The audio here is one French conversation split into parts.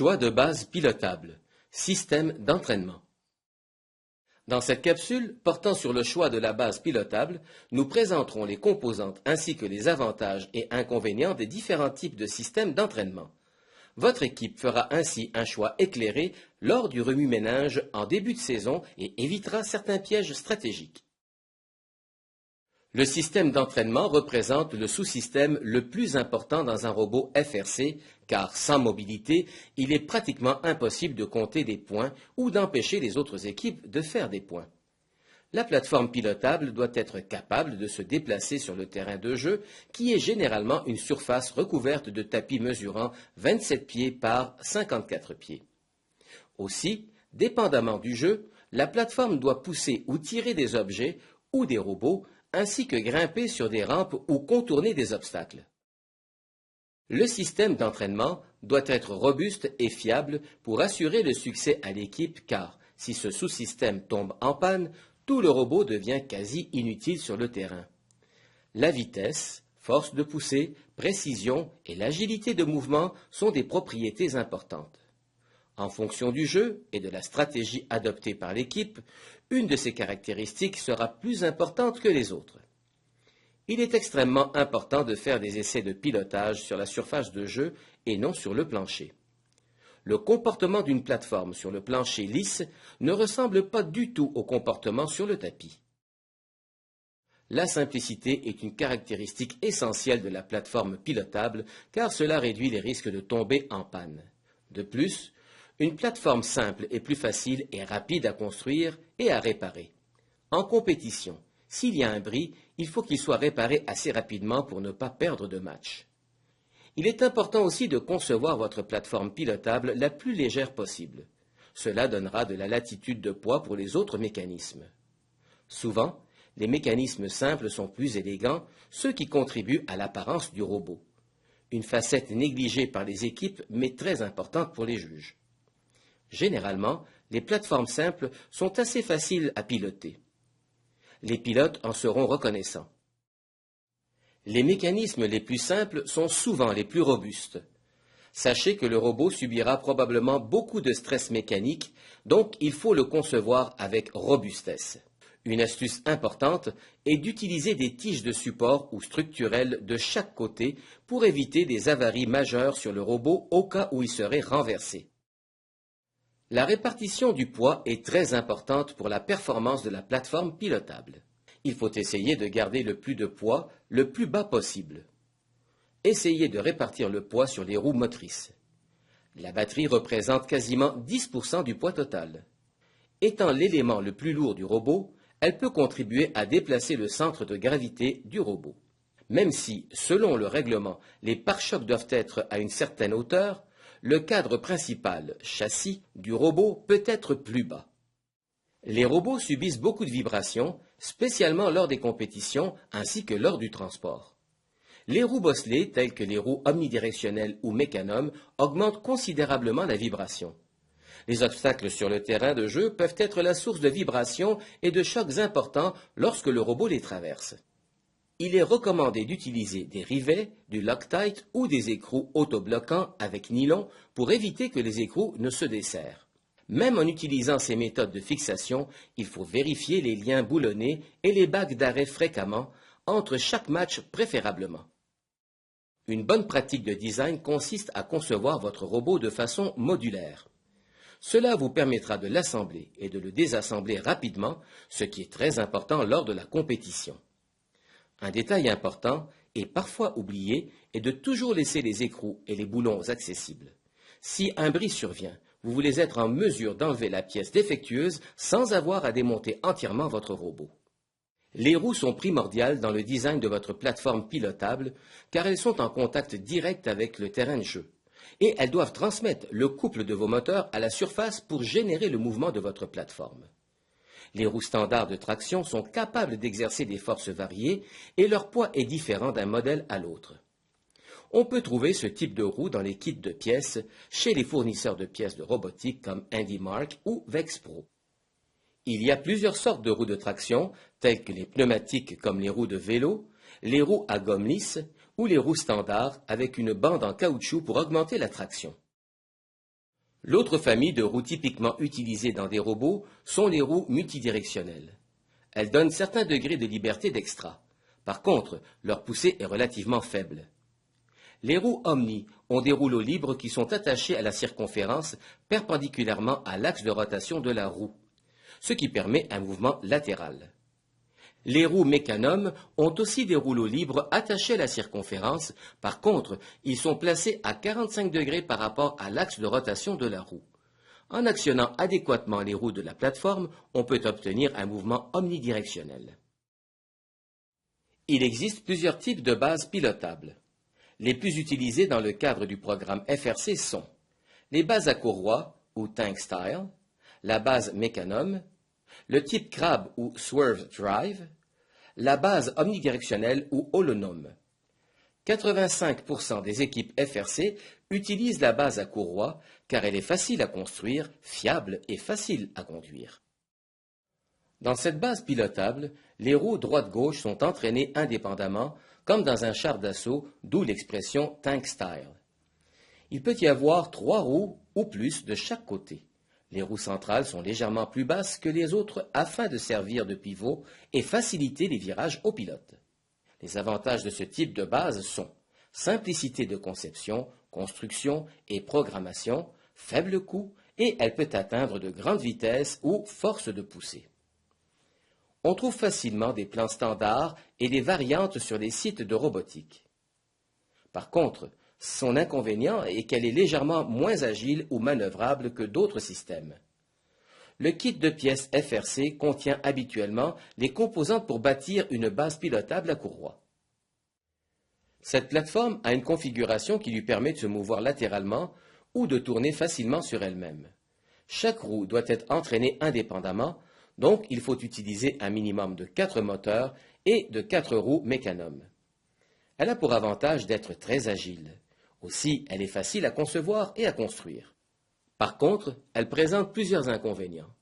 Choix de base pilotable. Système d'entraînement. Dans cette capsule, portant sur le choix de la base pilotable, nous présenterons les composantes ainsi que les avantages et inconvénients des différents types de systèmes d'entraînement. Votre équipe fera ainsi un choix éclairé lors du remue-ménage en début de saison et évitera certains pièges stratégiques. Le système d'entraînement représente le sous-système le plus important dans un robot FRC, car sans mobilité, il est pratiquement impossible de compter des points ou d'empêcher les autres équipes de faire des points. La plateforme pilotable doit être capable de se déplacer sur le terrain de jeu, qui est généralement une surface recouverte de tapis mesurant 27 pieds par 54 pieds. Aussi, dépendamment du jeu, la plateforme doit pousser ou tirer des objets ou des robots, ainsi que grimper sur des rampes ou contourner des obstacles. Le système d'entraînement doit être robuste et fiable pour assurer le succès à l'équipe car, si ce sous-système tombe en panne, tout le robot devient quasi inutile sur le terrain. La vitesse, force de poussée, précision et l'agilité de mouvement sont des propriétés importantes. En fonction du jeu et de la stratégie adoptée par l'équipe, une de ces caractéristiques sera plus importante que les autres. Il est extrêmement important de faire des essais de pilotage sur la surface de jeu et non sur le plancher. Le comportement d'une plateforme sur le plancher lisse ne ressemble pas du tout au comportement sur le tapis. La simplicité est une caractéristique essentielle de la plateforme pilotable car cela réduit les risques de tomber en panne. De plus, une plateforme simple est plus facile et rapide à construire et à réparer. En compétition, s'il y a un bris, il faut qu'il soit réparé assez rapidement pour ne pas perdre de match. Il est important aussi de concevoir votre plateforme pilotable la plus légère possible. Cela donnera de la latitude de poids pour les autres mécanismes. Souvent, les mécanismes simples sont plus élégants, ce qui contribue à l'apparence du robot. Une facette négligée par les équipes mais très importante pour les juges. Généralement, les plateformes simples sont assez faciles à piloter. Les pilotes en seront reconnaissants. Les mécanismes les plus simples sont souvent les plus robustes. Sachez que le robot subira probablement beaucoup de stress mécanique, donc il faut le concevoir avec robustesse. Une astuce importante est d'utiliser des tiges de support ou structurelles de chaque côté pour éviter des avaries majeures sur le robot au cas où il serait renversé. La répartition du poids est très importante pour la performance de la plateforme pilotable. Il faut essayer de garder le plus de poids le plus bas possible. Essayez de répartir le poids sur les roues motrices. La batterie représente quasiment 10% du poids total. Étant l'élément le plus lourd du robot, elle peut contribuer à déplacer le centre de gravité du robot. Même si, selon le règlement, les pare-chocs doivent être à une certaine hauteur, le cadre principal, châssis, du robot peut être plus bas. Les robots subissent beaucoup de vibrations, spécialement lors des compétitions ainsi que lors du transport. Les roues bosselées, telles que les roues omnidirectionnelles ou mécanomes, augmentent considérablement la vibration. Les obstacles sur le terrain de jeu peuvent être la source de vibrations et de chocs importants lorsque le robot les traverse. Il est recommandé d'utiliser des rivets, du Loctite ou des écrous autobloquants avec nylon pour éviter que les écrous ne se desserrent. Même en utilisant ces méthodes de fixation, il faut vérifier les liens boulonnés et les bagues d'arrêt fréquemment, entre chaque match préférablement. Une bonne pratique de design consiste à concevoir votre robot de façon modulaire. Cela vous permettra de l'assembler et de le désassembler rapidement, ce qui est très important lors de la compétition. Un détail important, et parfois oublié, est de toujours laisser les écrous et les boulons accessibles. Si un bris survient, vous voulez être en mesure d'enlever la pièce défectueuse sans avoir à démonter entièrement votre robot. Les roues sont primordiales dans le design de votre plateforme pilotable car elles sont en contact direct avec le terrain de jeu et elles doivent transmettre le couple de vos moteurs à la surface pour générer le mouvement de votre plateforme. Les roues standards de traction sont capables d'exercer des forces variées et leur poids est différent d'un modèle à l'autre. On peut trouver ce type de roue dans les kits de pièces chez les fournisseurs de pièces de robotique comme HandyMark ou Vexpro. Il y a plusieurs sortes de roues de traction, telles que les pneumatiques comme les roues de vélo, les roues à gomme lisse ou les roues standards avec une bande en caoutchouc pour augmenter la traction. L'autre famille de roues typiquement utilisées dans des robots sont les roues multidirectionnelles. Elles donnent certains degrés de liberté d'extra. Par contre, leur poussée est relativement faible. Les roues Omni ont des rouleaux libres qui sont attachés à la circonférence perpendiculairement à l'axe de rotation de la roue, ce qui permet un mouvement latéral. Les roues Mecanum ont aussi des rouleaux libres attachés à la circonférence, par contre, ils sont placés à 45 degrés par rapport à l'axe de rotation de la roue. En actionnant adéquatement les roues de la plateforme, on peut obtenir un mouvement omnidirectionnel. Il existe plusieurs types de bases pilotables. Les plus utilisés dans le cadre du programme FRC sont les bases à courroie ou tank style, la base Mecanum, le type Crab ou Swerve Drive, la base omnidirectionnelle ou holonome. 85% des équipes FRC utilisent la base à courroie car elle est facile à construire, fiable et facile à conduire. Dans cette base pilotable, les roues droite-gauche sont entraînées indépendamment, comme dans un char d'assaut, d'où l'expression tank style. Il peut y avoir 3 roues ou plus de chaque côté. Les roues centrales sont légèrement plus basses que les autres afin de servir de pivot et faciliter les virages au pilote. Les avantages de ce type de base sont simplicité de conception, construction et programmation, faible coût et elle peut atteindre de grandes vitesses ou force de poussée. On trouve facilement des plans standards et des variantes sur les sites de robotique. Par contre, son inconvénient est qu'elle est légèrement moins agile ou manœuvrable que d'autres systèmes. Le kit de pièces FRC contient habituellement les composantes pour bâtir une base pilotable à courroie. Cette plateforme a une configuration qui lui permet de se mouvoir latéralement ou de tourner facilement sur elle-même. Chaque roue doit être entraînée indépendamment, donc il faut utiliser un minimum de 4 moteurs et de 4 roues Mecanum. Elle a pour avantage d'être très agile. Aussi, elle est facile à concevoir et à construire. Par contre, elle présente plusieurs inconvénients.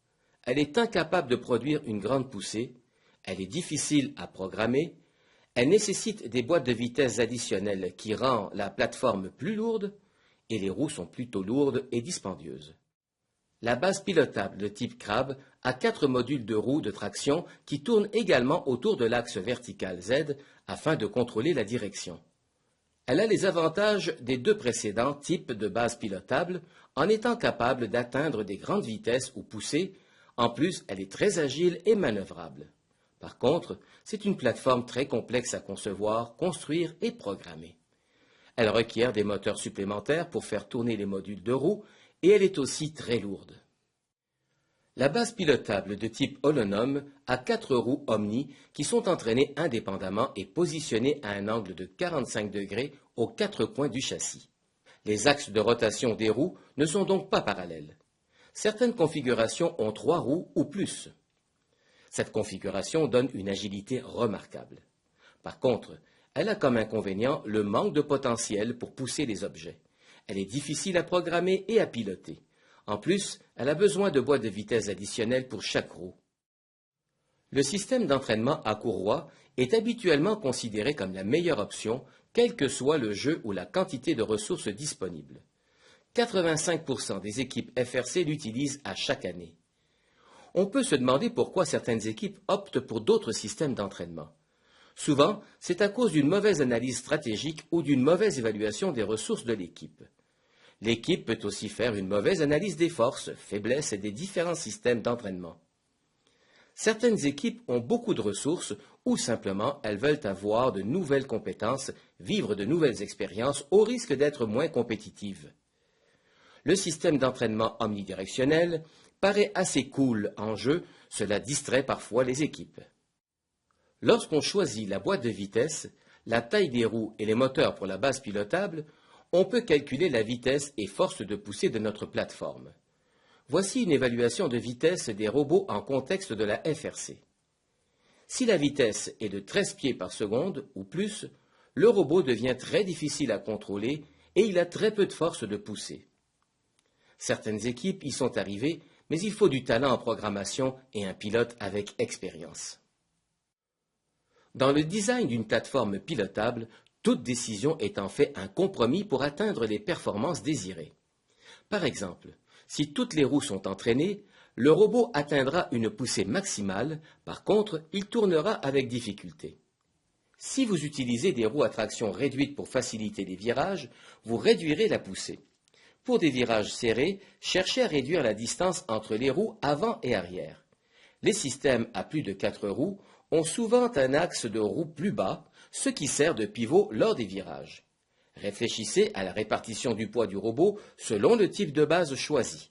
Elle est incapable de produire une grande poussée, elle est difficile à programmer, elle nécessite des boîtes de vitesse additionnelles qui rend la plateforme plus lourde, et les roues sont plutôt lourdes et dispendieuses. La base pilotable de type Crab a 4 modules de roues de traction qui tournent également autour de l'axe vertical Z afin de contrôler la direction. Elle a les avantages des 2 précédents types de bases pilotables en étant capable d'atteindre des grandes vitesses ou poussées. En plus, elle est très agile et manœuvrable. Par contre, c'est une plateforme très complexe à concevoir, construire et programmer. Elle requiert des moteurs supplémentaires pour faire tourner les modules de roues et elle est aussi très lourde. La base pilotable de type holonome a 4 roues Omni qui sont entraînées indépendamment et positionnées à un angle de 45 degrés aux 4 coins du châssis. Les axes de rotation des roues ne sont donc pas parallèles. Certaines configurations ont 3 roues ou plus. Cette configuration donne une agilité remarquable. Par contre, elle a comme inconvénient le manque de potentiel pour pousser les objets. Elle est difficile à programmer et à piloter. En plus, elle a besoin de boîtes de vitesse additionnelles pour chaque roue. Le système d'entraînement à courroie est habituellement considéré comme la meilleure option, quel que soit le jeu ou la quantité de ressources disponibles. 85% des équipes FRC l'utilisent à chaque année. On peut se demander pourquoi certaines équipes optent pour d'autres systèmes d'entraînement. Souvent, c'est à cause d'une mauvaise analyse stratégique ou d'une mauvaise évaluation des ressources de l'équipe. L'équipe peut aussi faire une mauvaise analyse des forces, faiblesses et des différents systèmes d'entraînement. Certaines équipes ont beaucoup de ressources ou simplement elles veulent avoir de nouvelles compétences, vivre de nouvelles expériences au risque d'être moins compétitives. Le système d'entraînement omnidirectionnel paraît assez cool en jeu, cela distrait parfois les équipes. Lorsqu'on choisit la boîte de vitesse, la taille des roues et les moteurs pour la base pilotable, on peut calculer la vitesse et force de poussée de notre plateforme. Voici une évaluation de vitesse des robots en contexte de la FRC. Si la vitesse est de 13 pieds par seconde ou plus, le robot devient très difficile à contrôler et il a très peu de force de poussée. Certaines équipes y sont arrivées, mais il faut du talent en programmation et un pilote avec expérience. Dans le design d'une plateforme pilotable, toute décision est en fait un compromis pour atteindre les performances désirées. Par exemple, Si toutes les roues sont entraînées, le robot atteindra une poussée maximale, par contre, il tournera avec difficulté. Si vous utilisez des roues à traction réduite pour faciliter les virages, vous réduirez la poussée. Pour des virages serrés, cherchez à réduire la distance entre les roues avant et arrière. Les systèmes à plus de 4 roues ont souvent un axe de roue plus bas, ce qui sert de pivot lors des virages. Réfléchissez à la répartition du poids du robot selon le type de base choisi.